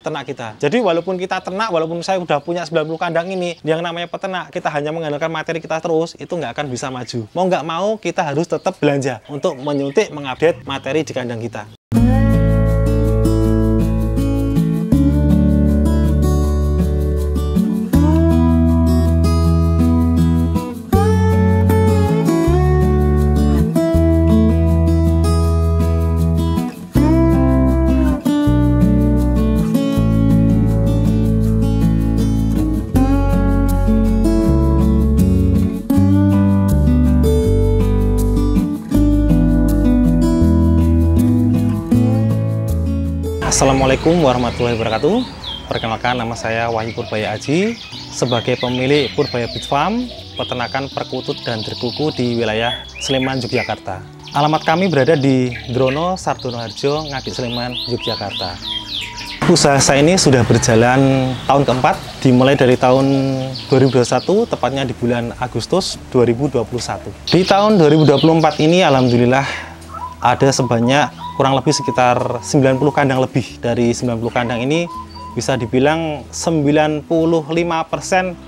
ternak kita. Jadi walaupun kita ternak, walaupun saya udah punya 90 kandang ini, yang namanya peternak, kita hanya mengandalkan materi kita terus, itu nggak akan bisa maju. Mau nggak mau, kita harus tetap belanja untuk menyuntik, mengupdate materi di kandang kita. Assalamualaikum warahmatullahi wabarakatuh. Perkenalkan, nama saya Wahyu Purbaya Aji sebagai pemilik Purbaya Beef Farm, peternakan perkutut dan terkuku di wilayah Sleman, Yogyakarta. Alamat kami berada di Drono Sardono Harjo, Ngagik, Sleman, Yogyakarta. Usaha saya ini sudah berjalan tahun keempat, dimulai dari tahun 2021, tepatnya di bulan Agustus 2021. Di tahun 2024 ini, alhamdulillah, ada sebanyak kurang lebih sekitar 90 kandang lebih. Dari 90 kandang ini bisa dibilang 95%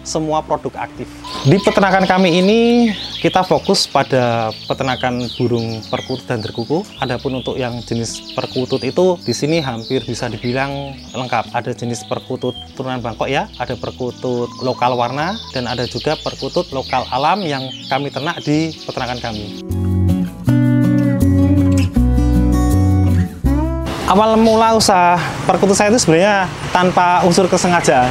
semua produk aktif. Di peternakan kami ini kita fokus pada peternakan burung perkutut dan terkuku. Adapun untuk yang jenis perkutut itu di sini hampir bisa dibilang lengkap. Ada jenis perkutut turunan Bangkok ya, ada perkutut lokal warna, dan ada juga perkutut lokal alam yang kami ternak di peternakan kami. Awal mula usaha perkutut saya itu sebenarnya tanpa unsur kesengajaan.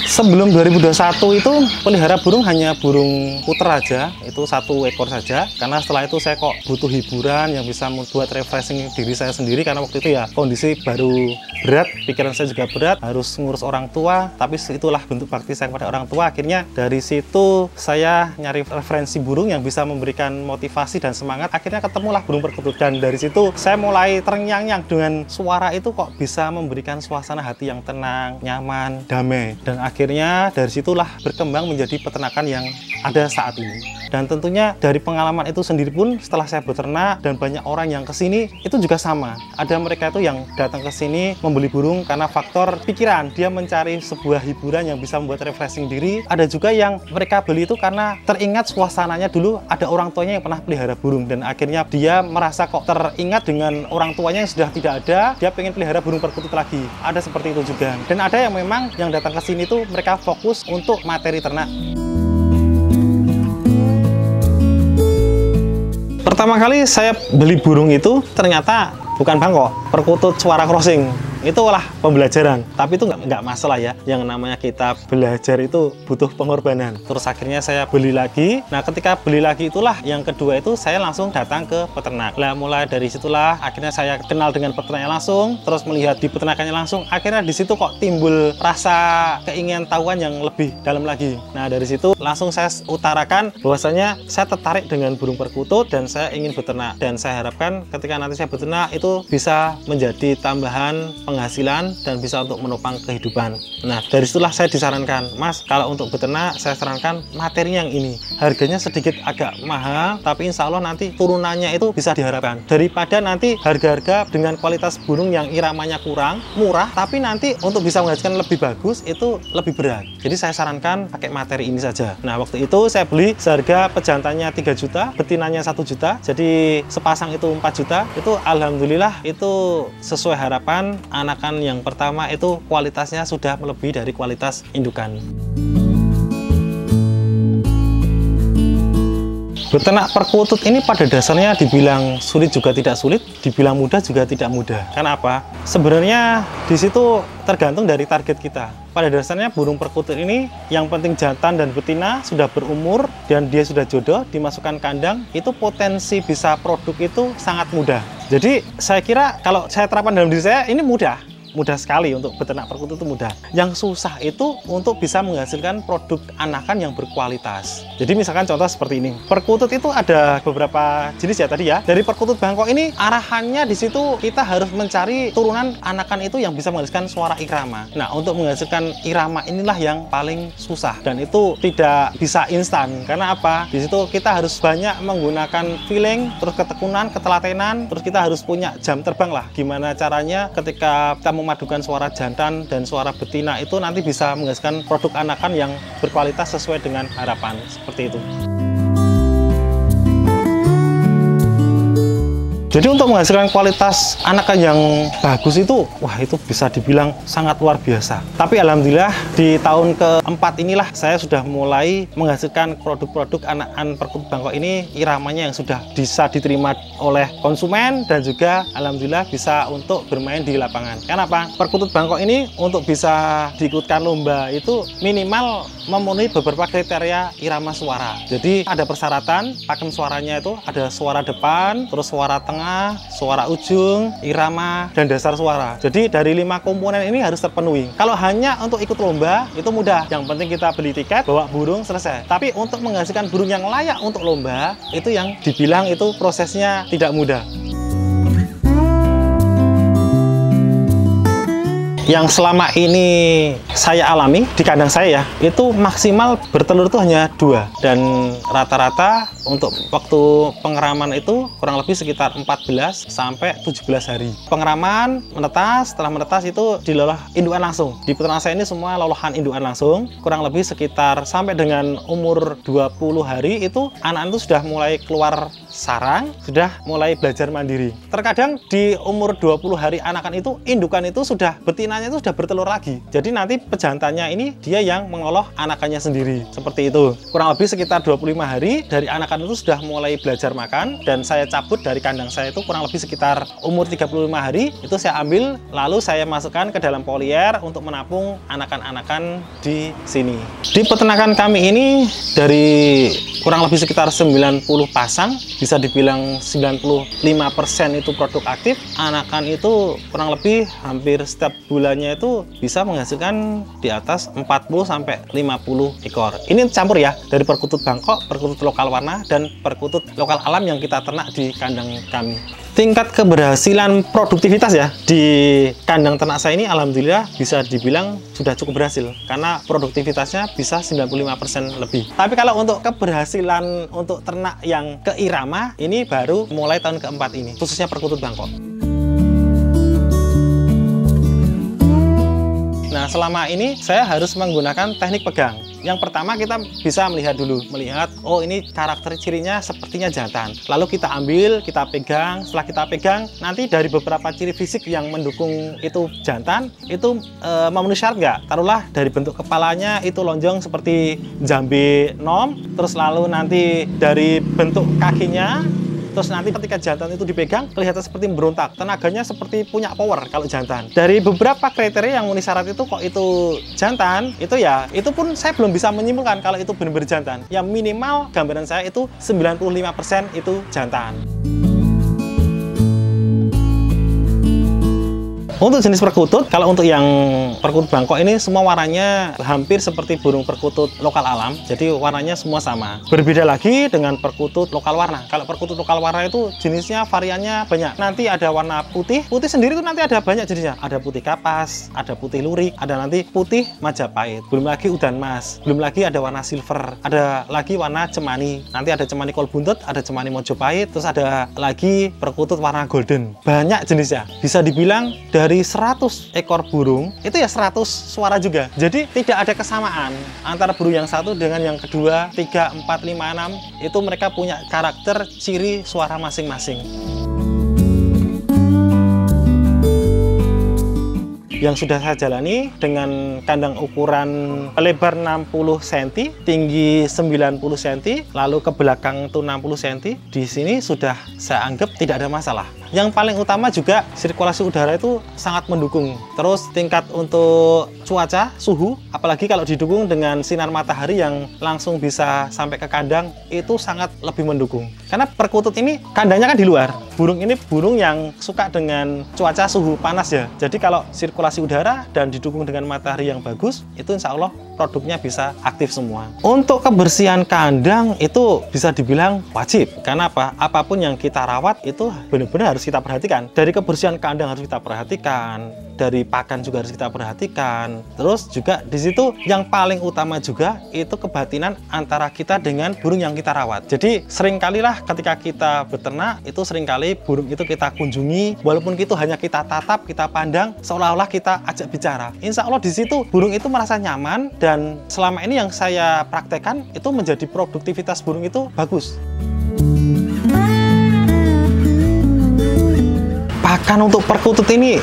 Sebelum 2021 itu pelihara burung hanya burung puter aja, itu 1 ekor saja. Karena setelah itu saya kok butuh hiburan yang bisa membuat refreshing diri saya sendiri. Karena waktu itu ya kondisi baru berat, pikiran saya juga berat, harus ngurus orang tua. Tapi itulah bentuk bakti saya kepada orang tua. Akhirnya dari situ saya nyari referensi burung yang bisa memberikan motivasi dan semangat. Akhirnya ketemulah burung perkutut, dan dari situ saya mulai terngiang-ngiang dengan suara itu kok bisa memberikan suasana hati yang tenang, nyaman, damai. Dan akhirnya dari situlah berkembang menjadi peternakan yang ada saat ini. Dan tentunya dari pengalaman itu sendiri pun setelah saya beternak dan banyak orang yang kesini itu juga sama. Ada mereka itu yang datang ke sini membeli burung karena faktor pikiran, dia mencari sebuah hiburan yang bisa membuat refreshing diri. Ada juga yang mereka beli itu karena teringat suasananya dulu ada orang tuanya yang pernah pelihara burung, dan akhirnya dia merasa kok teringat dengan orang tuanya yang sudah tidak ada, dia pengen pelihara burung perkutut lagi. Ada seperti itu juga. Dan ada yang memang yang datang ke sini itu mereka fokus untuk materi ternak. Pertama kali saya beli burung itu ternyata bukan Bangkok, perkutut suara crossing. Itulah pembelajaran, tapi itu nggak masalah ya. Yang namanya kita belajar itu butuh pengorbanan. Terus akhirnya saya beli lagi. Nah, ketika beli lagi itulah yang kedua itu saya langsung datang ke peternak. Nah, mulai dari situlah akhirnya saya kenal dengan peternaknya langsung, terus melihat di peternakannya langsung. Akhirnya di situ kok timbul rasa keingin tahuan yang lebih dalam lagi. Nah, dari situ langsung saya utarakan bahwasanya saya tertarik dengan burung perkutut dan saya ingin beternak. Dan saya harapkan ketika nanti saya beternak itu bisa menjadi tambahan penghasilan dan bisa untuk menopang kehidupan. Nah, dari situlah saya disarankan, Mas, kalau untuk beternak saya sarankan materi yang ini. Harganya sedikit agak mahal, tapi insya Allah nanti turunannya itu bisa diharapkan. Daripada nanti harga-harga dengan kualitas burung yang iramanya kurang, murah, tapi nanti untuk bisa menghasilkan lebih bagus itu lebih berat. Jadi saya sarankan pakai materi ini saja. Nah, waktu itu saya beli seharga pejantannya 3 juta, betinanya 1 juta, jadi sepasang itu 4 juta. Itu alhamdulillah itu sesuai harapan. Anakan yang pertama itu kualitasnya sudah melebihi dari kualitas indukan. Beternak perkutut ini pada dasarnya dibilang sulit juga tidak sulit, dibilang mudah juga tidak mudah. Kenapa? Sebenarnya di situ tergantung dari target kita. Pada dasarnya burung perkutut ini yang penting jantan dan betina sudah berumur dan dia sudah jodoh, dimasukkan kandang, itu potensi bisa produk itu sangat mudah. Jadi saya kira kalau saya terapkan dalam diri saya ini mudah sekali untuk beternak perkutut itu mudah. Yang susah itu untuk bisa menghasilkan produk anakan yang berkualitas. Jadi misalkan contoh seperti ini. Perkutut itu ada beberapa jenis ya tadi ya. Dari perkutut Bangkok ini arahannya di situ kita harus mencari turunan anakan itu yang bisa menghasilkan suara irama. Nah, untuk menghasilkan irama inilah yang paling susah dan itu tidak bisa instan. Karena apa? Di situ kita harus banyak menggunakan feeling, terus ketekunan, ketelatenan, terus kita harus punya jam terbang lah. Gimana caranya ketika kita memadukan suara jantan dan suara betina itu nanti bisa menghasilkan produk anakan yang berkualitas sesuai dengan harapan, seperti itu. Jadi untuk menghasilkan kualitas anakan yang bagus itu, wah itu bisa dibilang sangat luar biasa. Tapi alhamdulillah di tahun keempat inilah saya sudah mulai menghasilkan produk-produk anakan perkutut Bangkok ini iramanya yang sudah bisa diterima oleh konsumen dan juga alhamdulillah bisa untuk bermain di lapangan. Kenapa? Perkutut Bangkok ini untuk bisa diikutkan lomba itu minimal memenuhi beberapa kriteria irama suara. Jadi ada persyaratan pakem suaranya itu ada suara depan, terus suara tengah, suara ujung, irama, dan dasar suara. Jadi dari 5 komponen ini harus terpenuhi. Kalau hanya untuk ikut lomba itu mudah. Yang penting kita beli tiket, bawa burung, selesai. Tapi untuk menghasilkan burung yang layak untuk lomba itu yang dibilang itu prosesnya tidak mudah. Yang selama ini saya alami di kandang saya ya, itu maksimal bertelur itu hanya 2, dan rata-rata untuk waktu pengeraman itu kurang lebih sekitar 14 sampai 17 hari. Pengeraman, menetas, setelah menetas itu dilolah indukan langsung. Di peternak saya ini semua lolohan indukan langsung, kurang lebih sekitar sampai dengan umur 20 hari itu anak-anak itu sudah mulai keluar sarang, sudah mulai belajar mandiri. Terkadang di umur 20 hari anakan itu indukan itu sudah betinanya itu sudah bertelur lagi. Jadi nanti pejantannya ini dia yang mengoloh anakannya sendiri. Seperti itu. Kurang lebih sekitar 25 hari dari anakan itu sudah mulai belajar makan, dan saya cabut dari kandang saya itu kurang lebih sekitar umur 35 hari itu saya ambil, lalu saya masukkan ke dalam polier untuk menampung anakan-anakan di sini. Di peternakan kami ini dari kurang lebih sekitar 90 pasang, bisa dibilang 95% itu produk aktif. Anakan itu kurang lebih hampir setiap bulannya itu bisa menghasilkan di atas 40 sampai 50 ekor. Ini campur ya, dari perkutut Bangkok, perkutut lokal warna, dan perkutut lokal alam yang kita ternak di kandang kami. Tingkat keberhasilan produktivitas ya di kandang ternak saya ini alhamdulillah bisa dibilang sudah cukup berhasil, karena produktivitasnya bisa 95% lebih. Tapi kalau untuk keberhasilan untuk ternak yang keirama ini baru mulai tahun keempat ini, khususnya perkutut Bangkok. Nah, selama ini saya harus menggunakan teknik pegang. Yang pertama kita bisa melihat dulu, oh ini karakter cirinya sepertinya jantan. Lalu kita ambil, kita pegang. Setelah kita pegang, nanti dari beberapa ciri fisik yang mendukung itu jantan, itu memenuhi syarat nggak? Taruhlah dari bentuk kepalanya itu lonjong seperti jambe nom, terus lalu nanti dari bentuk kakinya, terus nanti ketika jantan itu dipegang kelihatan seperti berontak, tenaganya seperti punya power kalau jantan. Dari beberapa kriteria yang memenuhi syarat itu kok itu jantan, itu ya itu pun saya belum bisa menyimpulkan kalau itu benar-benar jantan. Yang minimal gambaran saya itu 95% itu jantan. Untuk jenis perkutut, kalau untuk yang perkutut Bangkok ini semua warnanya hampir seperti burung perkutut lokal alam, jadi warnanya semua sama. Berbeda lagi dengan perkutut lokal warna. Kalau perkutut lokal warna itu jenisnya variannya banyak. Nanti ada warna putih, putih sendiri itu nanti ada banyak jenisnya. Ada putih kapas, ada putih lurik, ada nanti putih Majapahit, belum lagi udan mas, belum lagi ada warna silver, ada lagi warna cemani. Nanti ada cemani kol buntut, ada cemani Mojopahit, terus ada lagi perkutut warna golden. Banyak jenisnya. Bisa dibilang dari 100 ekor burung itu ya 100 suara juga. Jadi tidak ada kesamaan antara burung yang satu dengan yang kedua, 3, 4, 5, 6. Itu mereka punya karakter ciri suara masing-masing. Yang sudah saya jalani dengan kandang ukuran lebar 60 cm, tinggi 90 cm, lalu ke belakang itu 60 cm. Di sini sudah saya anggap tidak ada masalah. Yang paling utama juga sirkulasi udara itu sangat mendukung. Terus tingkat untuk cuaca, suhu, apalagi kalau didukung dengan sinar matahari yang langsung bisa sampai ke kandang, itu sangat lebih mendukung. Karena perkutut ini kandangnya kan di luar. Burung ini burung yang suka dengan cuaca suhu panas ya. Jadi kalau sirkulasi udara dan didukung dengan matahari yang bagus, itu insya Allah produknya bisa aktif semua. Untuk kebersihan kandang itu bisa dibilang wajib. Karena apa? Apapun yang kita rawat itu benar-benar harus harus kita perhatikan. Dari kebersihan kandang harus kita perhatikan, dari pakan juga harus kita perhatikan. Terus juga di situ yang paling utama juga itu kebatinan antara kita dengan burung yang kita rawat. Jadi seringkalilah ketika kita beternak itu seringkali burung itu kita kunjungi, walaupun itu hanya kita tatap, kita pandang, seolah-olah kita ajak bicara. Insya Allah di situ burung itu merasa nyaman, dan selama ini yang saya praktekkan itu menjadi produktivitas burung itu bagus. Pakan untuk perkutut ini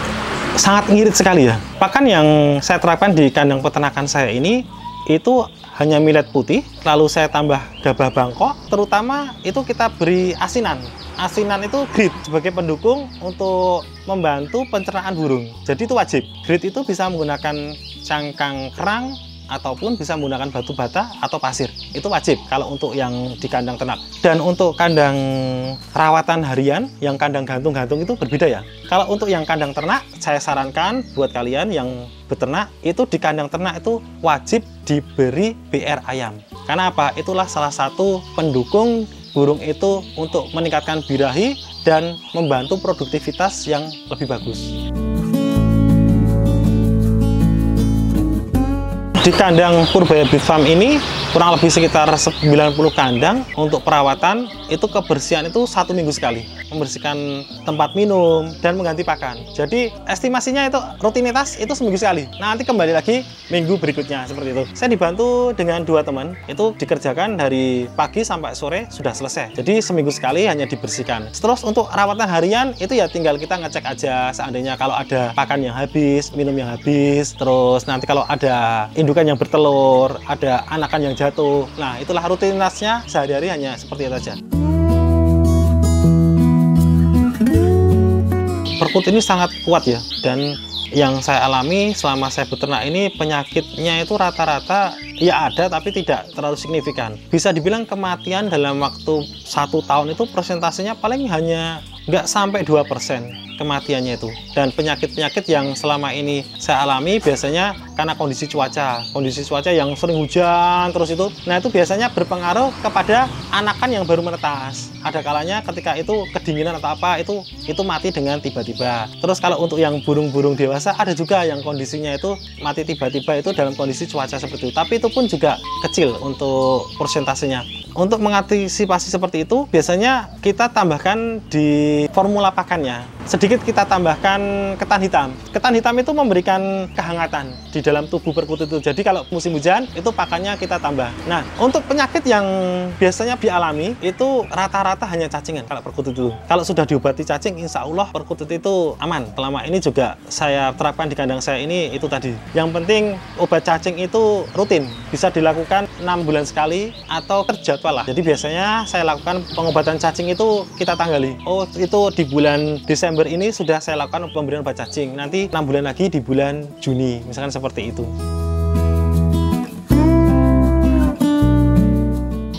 sangat ngirit sekali ya. Pakan yang saya terapkan di kandang peternakan saya ini itu hanya millet putih, lalu saya tambah gabah Bangkok, terutama itu kita beri asinan. Asinan itu grit sebagai pendukung untuk membantu pencernaan burung. Jadi itu wajib. Grit itu bisa menggunakan cangkang kerang ataupun bisa menggunakan batu bata atau pasir. Itu wajib kalau untuk yang di kandang ternak. Dan untuk kandang rawatan harian, yang kandang gantung-gantung itu berbeda ya. Kalau untuk yang kandang ternak, saya sarankan buat kalian yang beternak, itu di kandang ternak itu wajib diberi BR ayam. Karena apa? Itulah salah satu pendukung burung itu untuk meningkatkan birahi dan membantu produktivitas yang lebih bagus. Di kandang Purbaya Breed Farm ini kurang lebih sekitar 90 kandang. Untuk perawatan itu kebersihan itu 1 minggu sekali, membersihkan tempat minum dan mengganti pakan. Jadi estimasinya itu rutinitas itu 1 minggu sekali. Nanti kembali lagi minggu berikutnya seperti itu. Saya dibantu dengan 2 teman, itu dikerjakan dari pagi sampai sore sudah selesai. Jadi 1 minggu sekali hanya dibersihkan. Terus untuk rawatan harian itu ya tinggal kita ngecek aja, seandainya kalau ada pakan yang habis, minum yang habis, terus nanti kalau ada indukan yang bertelur, ada anakan yang jatuh. Nah, itulah rutinitasnya sehari-hari hanya seperti itu saja. Perkutut ini sangat kuat ya, dan yang saya alami selama saya beternak ini penyakitnya itu rata-rata ya ada tapi tidak terlalu signifikan. Bisa dibilang kematian dalam waktu 1 tahun itu persentasenya paling hanya nggak sampai 2% kematiannya itu. Dan penyakit-penyakit yang selama ini saya alami biasanya karena kondisi cuaca yang sering hujan terus itu. Nah, itu biasanya berpengaruh kepada anakan yang baru menetas. Ada kalanya ketika itu kedinginan atau apa itu mati dengan tiba-tiba. Terus kalau untuk yang burung-burung dewasa ada juga yang kondisinya itu mati tiba-tiba itu dalam kondisi cuaca seperti itu. Tapi itu pun juga kecil untuk persentasenya. Untuk mengantisipasi seperti itu biasanya kita tambahkan di formula pakannya. Sedikit kita tambahkan ketan hitam. Ketan hitam itu memberikan kehangatan di dalam tubuh perkutut itu. Jadi kalau musim hujan itu pakannya kita tambah. Nah, untuk penyakit yang biasanya dialami itu rata-rata hanya cacingan kalau perkutut itu. Kalau sudah diobati cacing, insya Allah perkutut itu aman. Selama ini juga saya terapkan di kandang saya ini itu tadi. Yang penting obat cacing itu rutin, bisa dilakukan 6 bulan sekali atau terjadwal lah. Jadi biasanya saya lakukan pengobatan cacing itu kita tanggali. Oh, itu di bulan Desember ini sudah saya lakukan pemberian obat cacing. Nanti 6 bulan lagi di bulan Juni, misalkan seperti itu.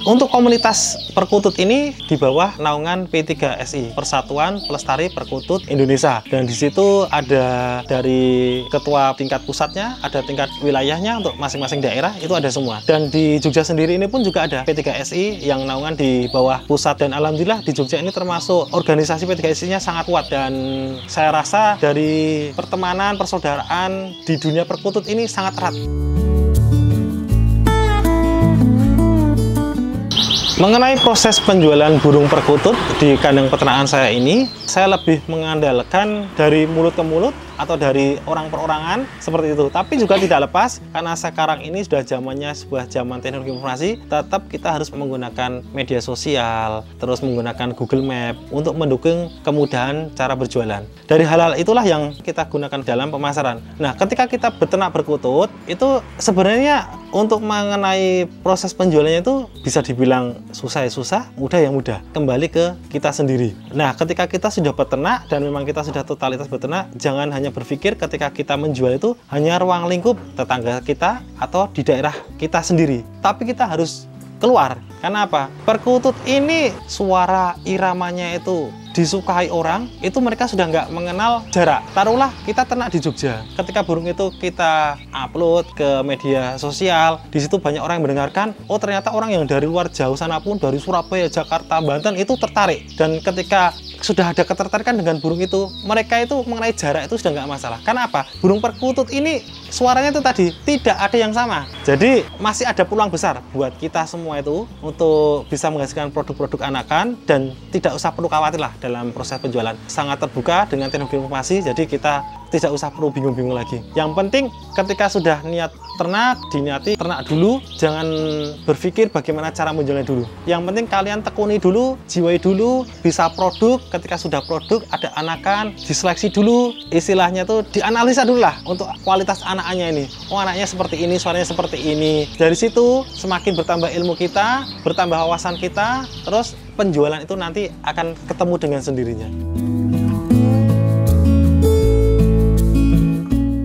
Untuk komunitas perkutut ini di bawah naungan P3SI, Persatuan Pelestari Perkutut Indonesia. Dan di situ ada dari ketua tingkat pusatnya, ada tingkat wilayahnya untuk masing-masing daerah, itu ada semua. Dan di Jogja sendiri ini pun juga ada P3SI yang naungan di bawah pusat. Dan alhamdulillah di Jogja ini termasuk organisasi P3SI-nya sangat kuat. Dan saya rasa dari pertemanan, persaudaraan di dunia perkutut ini sangat erat. Mengenai proses penjualan burung perkutut di kandang peternakan saya ini, saya lebih mengandalkan dari mulut ke mulut atau dari orang perorangan seperti itu. Tapi juga tidak lepas karena sekarang ini sudah zamannya sebuah zaman teknologi informasi, tetap kita harus menggunakan media sosial, terus menggunakan Google Map untuk mendukung kemudahan cara berjualan. Dari hal-hal itulah yang kita gunakan dalam pemasaran. Nah, ketika kita beternak perkutut, itu sebenarnya untuk mengenai proses penjualannya itu bisa dibilang susah ya susah, mudah ya mudah. Kembali ke kita sendiri. Nah, ketika kita sudah beternak dan memang kita sudah totalitas beternak, jangan hanya berpikir ketika kita menjual itu hanya ruang lingkup tetangga kita atau di daerah kita sendiri. Tapi kita harus keluar. Karena apa? Perkutut ini suara iramanya itu disukai orang, itu mereka sudah nggak mengenal jarak. Taruhlah kita ternak di Jogja, ketika burung itu kita upload ke media sosial, di situ banyak orang yang mendengarkan. Oh, ternyata orang yang dari luar jauh sana pun, dari Surabaya, Jakarta, Banten itu tertarik. Dan ketika sudah ada ketertarikan dengan burung itu, mereka itu mengenai jarak itu sudah nggak masalah. Karena apa? Burung perkutut ini suaranya itu tadi tidak ada yang sama. Jadi masih ada peluang besar buat kita semua itu untuk bisa menghasilkan produk-produk anakan dan tidak usah perlu khawatir lah dalam proses penjualan. Sangat terbuka dengan teknologi informasi, jadi kita tidak usah perlu bingung-bingung lagi. Yang penting ketika sudah niat ternak, diniati ternak dulu, jangan berpikir bagaimana cara menjualnya dulu. Yang penting kalian tekuni dulu, jiwai dulu, bisa produk. Ketika sudah produk, ada anakan, diseleksi dulu, istilahnya tuh dianalisa dulu lah untuk kualitas anaknya ini. Oh, anaknya seperti ini, suaranya seperti ini. Dari situ semakin bertambah ilmu kita, bertambah wawasan kita, terus penjualan itu nanti akan ketemu dengan sendirinya.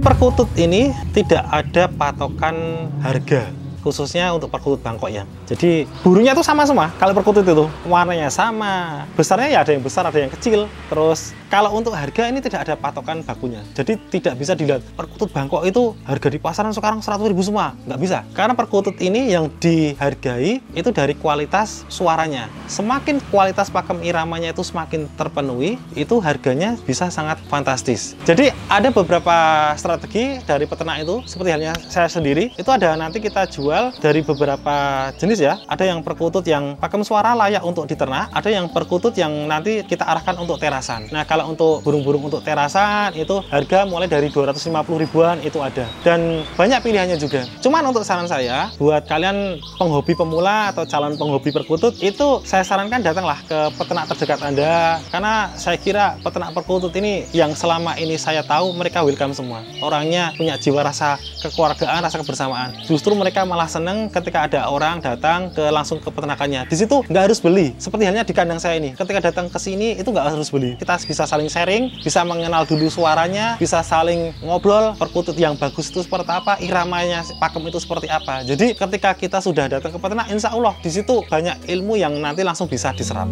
Perkutut ini tidak ada patokan harga, khususnya untuk perkutut Bangkok ya. Jadi burungnya itu sama semua. Kalau perkutut itu warnanya sama, besarnya ya ada yang besar, ada yang kecil. Terus kalau untuk harga ini tidak ada patokan bakunya. Jadi tidak bisa dilihat perkutut Bangkok itu harga di pasaran sekarang 100.000 semua, nggak bisa. Karena perkutut ini yang dihargai itu dari kualitas suaranya. Semakin kualitas pakem iramanya itu semakin terpenuhi, itu harganya bisa sangat fantastis. Jadi ada beberapa strategi dari peternak itu, seperti halnya saya sendiri, itu ada nanti kita jual dari beberapa jenis ya. Ada yang perkutut yang pakem suara layak untuk diternak, ada yang perkutut yang nanti kita arahkan untuk terasan. Nah, kalau untuk burung-burung untuk terasan itu harga mulai dari 250 ribuan itu ada. Dan banyak pilihannya juga. Cuman untuk saran saya, buat kalian penghobi pemula atau calon penghobi perkutut, itu saya sarankan datanglah ke peternak terdekat Anda. Karena saya kira peternak perkutut ini yang selama ini saya tahu mereka welcome semua. Orangnya punya jiwa rasa kekeluargaan, rasa kebersamaan. Justru mereka malah seneng ketika ada orang datang langsung ke peternakannya. Di situ nggak harus beli. Seperti halnya di kandang saya ini. Ketika datang ke sini itu nggak harus beli. Kita bisa saling sharing, bisa mengenal dulu suaranya, bisa saling ngobrol perkutut yang bagus itu seperti apa, iramanya pakem itu seperti apa. Jadi ketika kita sudah datang ke peternak, insya Allah di situ banyak ilmu yang nanti langsung bisa diserap.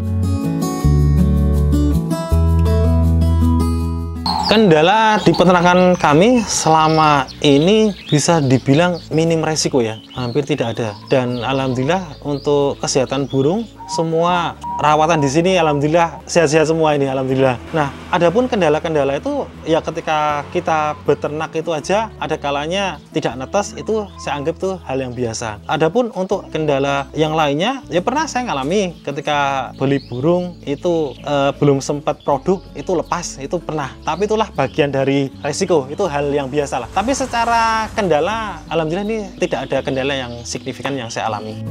Kendala di peternakan kami selama ini bisa dibilang minim resiko ya, hampir tidak ada. Dan alhamdulillah untuk kesehatan burung semua rawatan di sini alhamdulillah sehat-sehat semua ini, alhamdulillah. Nah, adapun kendala-kendala itu ya ketika kita beternak itu aja ada kalanya tidak netes, itu saya anggap tuh hal yang biasa. Adapun untuk kendala yang lainnya ya pernah saya ngalami ketika beli burung itu belum sempat produk itu lepas, itu pernah. Tapi itulah bagian dari resiko, itu hal yang biasa lah. Tapi secara kendala alhamdulillah ini tidak ada kendala yang signifikan yang saya alami.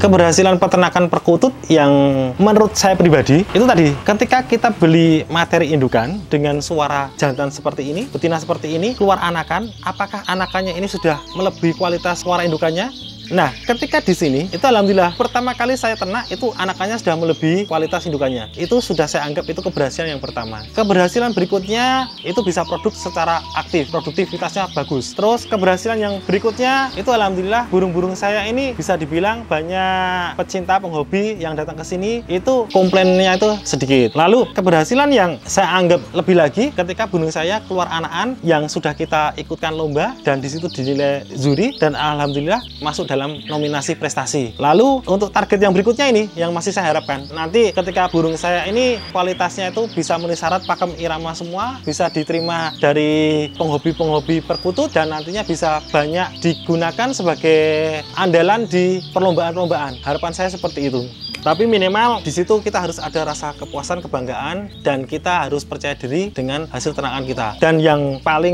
Keberhasilan peternakan perkutut yang menurut saya pribadi itu tadi, ketika kita beli materi indukan dengan suara jantan seperti ini, betina seperti ini, keluar anakan, apakah anakannya ini sudah melebihi kualitas suara indukannya? Nah, ketika di sini, itu alhamdulillah pertama kali saya ternak itu anakannya sudah melebihi kualitas indukannya. Itu sudah saya anggap itu keberhasilan yang pertama. Keberhasilan berikutnya itu bisa produk secara aktif, produktivitasnya bagus. Terus keberhasilan yang berikutnya itu alhamdulillah burung-burung saya ini bisa dibilang banyak pecinta penghobi yang datang ke sini itu komplainnya itu sedikit. Lalu keberhasilan yang saya anggap lebih lagi ketika burung saya keluar anakan yang sudah kita ikutkan lomba dan di situ dinilai juri dan alhamdulillah masuk dalam nominasi prestasi. Lalu untuk target yang berikutnya ini yang masih saya harapkan nanti ketika burung saya ini kualitasnya itu bisa memenuhi syarat pakem irama semua, bisa diterima dari penghobi-penghobi perkutut dan nantinya bisa banyak digunakan sebagai andalan di perlombaan-perlombaan. Harapan saya seperti itu. Tapi minimal di situ kita harus ada rasa kepuasan, kebanggaan, dan kita harus percaya diri dengan hasil ternakan kita. Dan yang paling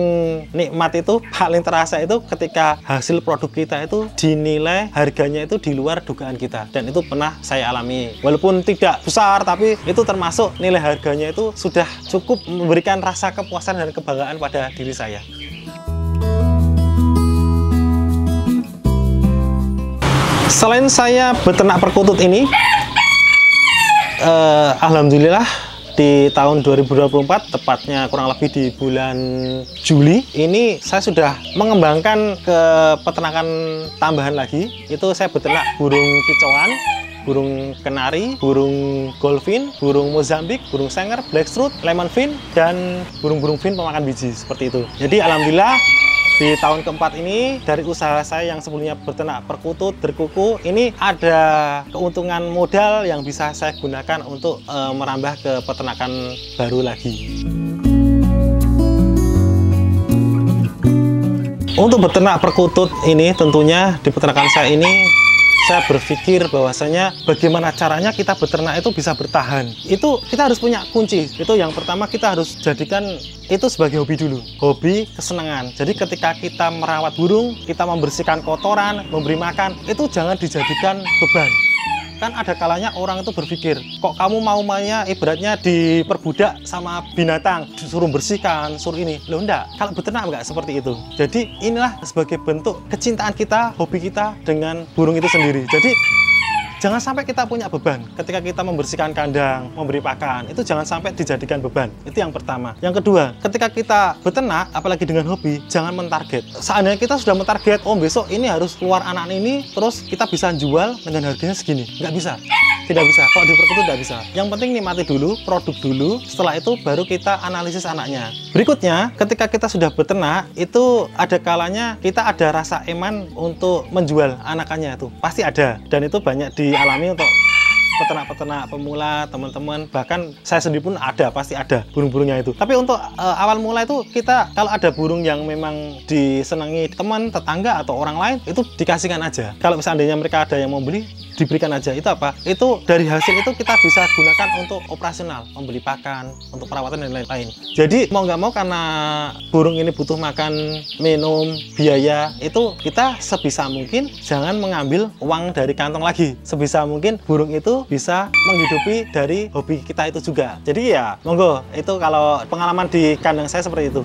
nikmat itu, paling terasa itu ketika hasil produk kita itu dinilai harganya itu di luar dugaan kita. Dan itu pernah saya alami. Walaupun tidak besar, tapi itu termasuk nilai harganya itu sudah cukup memberikan rasa kepuasan dan kebanggaan pada diri saya. Selain saya beternak perkutut ini, alhamdulillah di tahun 2024, tepatnya kurang lebih di bulan Juli, ini saya sudah mengembangkan ke peternakan tambahan lagi. Itu saya beternak burung kicauan, burung kenari, burung golfin, burung Mozambik, burung senger, black throat, lemon fin, dan burung-burung fin pemakan biji seperti itu. Jadi alhamdulillah Di tahun keempat ini, dari usaha saya yang sebelumnya berternak perkutut, berkuku, ini ada keuntungan modal yang bisa saya gunakan untuk merambah ke peternakan baru lagi. Untuk beternak perkutut ini tentunya di peternakan saya ini, saya berpikir bahwasanya bagaimana caranya kita beternak itu bisa bertahan. Itu kita harus punya kunci. Itu yang pertama, kita harus jadikan itu sebagai hobi dulu. Hobi, kesenangan. Jadi ketika kita merawat burung, kita membersihkan kotoran, memberi makan, itu jangan dijadikan beban. Kan ada kalanya orang itu berpikir, kok kamu mau mainnya ibaratnya diperbudak sama binatang, disuruh bersihkan, suruh ini. Loh enggak, kalau beternak enggak seperti itu. Jadi inilah sebagai bentuk kecintaan kita, hobi kita dengan burung itu sendiri. Jadi jangan sampai kita punya beban ketika kita membersihkan kandang, memberi pakan. Itu jangan sampai dijadikan beban. Itu yang pertama. Yang kedua, ketika kita beternak, apalagi dengan hobi, jangan mentarget. Seandainya kita sudah mentarget, oh besok ini harus keluar anak ini, terus kita bisa jual dengan harganya segini. Nggak bisa. Tidak bisa. Kalau di perkutut tidak bisa. Yang penting nikmati dulu, produk dulu. Setelah itu baru kita analisis anaknya. Berikutnya, ketika kita sudah beternak, itu ada kalanya kita ada rasa eman untuk menjual anakannya itu. Pasti ada. Dan itu banyak dialami untuk peternak-peternak pemula, teman-teman, bahkan saya sendiri pun ada, pasti ada burung-burungnya itu. Tapi untuk awal mula itu kita kalau ada burung yang memang disenangi teman, tetangga atau orang lain, itu dikasihkan aja. Kalau seandainya mereka ada yang mau beli, diberikan aja. Itu apa? Itu dari hasil itu kita bisa gunakan untuk operasional, membeli pakan, untuk perawatan dan lain-lain. Jadi mau nggak mau karena burung ini butuh makan, minum, biaya, itu kita sebisa mungkin jangan mengambil uang dari kantong lagi. Sebisa mungkin burung itu bisa menghidupi dari hobi kita itu juga. Jadi ya monggo, itu kalau pengalaman di kandang saya seperti itu.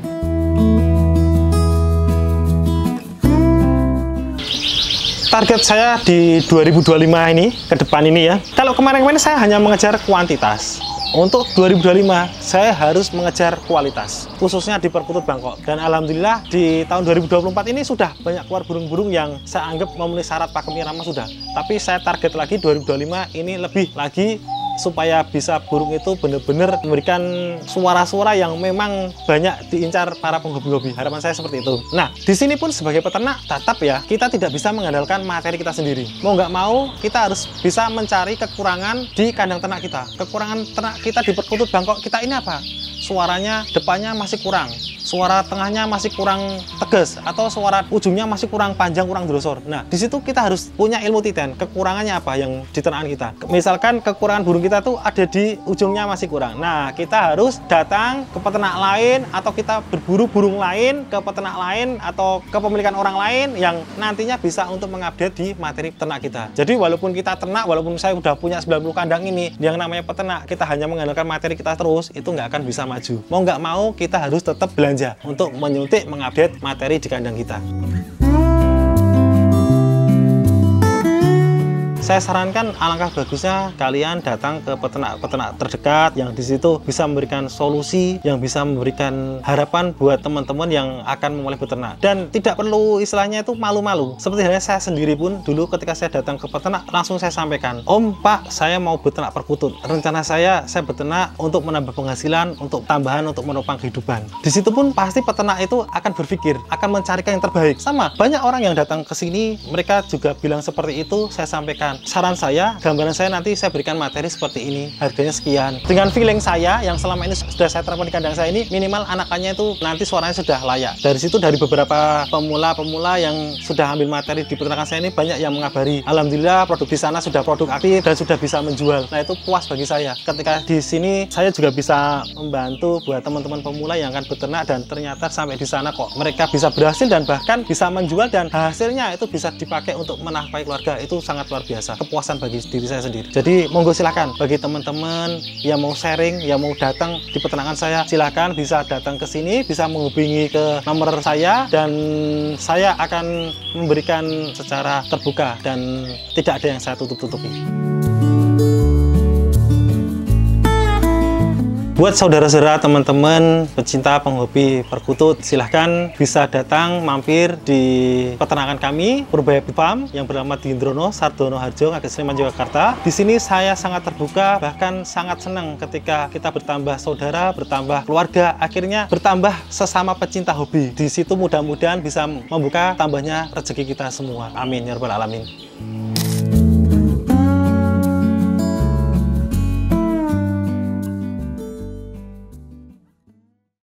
Target saya di 2025 ini, ke depan ini ya. Kalau kemarin-kemarin saya hanya mengejar kuantitas. Untuk 2025, saya harus mengejar kualitas, khususnya di perkutut Bangkok. Dan alhamdulillah di tahun 2024 ini sudah banyak keluar burung-burung yang saya anggap memenuhi syarat pakem irama sudah. Tapi saya target lagi 2025 ini lebih lagi supaya bisa burung itu benar-benar memberikan suara-suara yang memang banyak diincar para penghobi-hobi. Harapan saya seperti itu. Nah, di sini pun sebagai peternak tetap ya, kita tidak bisa mengandalkan materi kita sendiri. Mau nggak mau, kita harus bisa mencari kekurangan di kandang ternak kita. Kekurangan ternak kita di perkutut Bangkok kita ini apa? Suaranya depannya masih kurang, suara tengahnya masih kurang tegas, atau suara ujungnya masih kurang panjang, kurang drosor. Nah, di situ kita harus punya ilmu titen. Kekurangannya apa yang di ternakan kita? Misalkan kekurangan burung kita tuh ada di ujungnya masih kurang. Nah, kita harus datang ke peternak lain atau kita berburu burung lain ke peternak lain atau ke pemilikan orang lain yang nantinya bisa untuk mengupdate di materi ternak kita. Jadi walaupun kita ternak, walaupun saya udah punya 90 kandang ini, yang namanya peternak, kita hanya mengandalkan materi kita terus, itu nggak akan bisa maju. Mau nggak mau, kita harus tetap belanja untuk menyuntik, mengupdate materi di kandang kita. Saya sarankan alangkah bagusnya kalian datang ke peternak-peternak terdekat yang di situ bisa memberikan solusi, yang bisa memberikan harapan buat teman-teman yang akan memulai beternak. Dan tidak perlu istilahnya itu malu-malu. Seperti halnya saya sendiri pun dulu ketika saya datang ke peternak langsung saya sampaikan, "Om, Pak, saya mau beternak perkutut. Rencana saya beternak untuk menambah penghasilan, untuk tambahan, untuk menopang kehidupan." Di situ pun pasti peternak itu akan berpikir, akan mencarikan yang terbaik. Sama, banyak orang yang datang ke sini, mereka juga bilang seperti itu, saya sampaikan. Saran saya, gambaran saya nanti saya berikan materi seperti ini, harganya sekian. Dengan feeling saya yang selama ini sudah saya terapkan di kandang saya ini, minimal anakannya itu nanti suaranya sudah layak. Dari situ dari beberapa pemula-pemula yang sudah ambil materi di peternakan saya ini banyak yang mengabari, alhamdulillah produk di sana sudah produk aktif dan sudah bisa menjual. Nah, itu puas bagi saya. Ketika di sini saya juga bisa membantu buat teman-teman pemula yang akan beternak dan ternyata sampai di sana kok mereka bisa berhasil dan bahkan bisa menjual dan hasilnya itu bisa dipakai untuk menafkahi keluarga. Itu sangat luar biasa. Kepuasan bagi diri saya sendiri. Jadi monggo silahkan bagi teman-teman yang mau sharing, yang mau datang di peternakan saya, silahkan bisa datang ke sini, bisa menghubungi ke nomor saya dan saya akan memberikan secara terbuka dan tidak ada yang saya tutup-tutupi. Buat saudara-saudara, teman-teman pecinta penghobi perkutut, silahkan bisa datang mampir di peternakan kami Purba Happy Farm yang bernama Dindrono Sardono Harjo, Ngaget Sleman, Yogyakarta. Di sini saya sangat terbuka, bahkan sangat senang ketika kita bertambah saudara, bertambah keluarga, akhirnya bertambah sesama pecinta hobi. Di situ mudah-mudahan bisa membuka tambahnya rezeki kita semua. Amin ya rabbal alamin.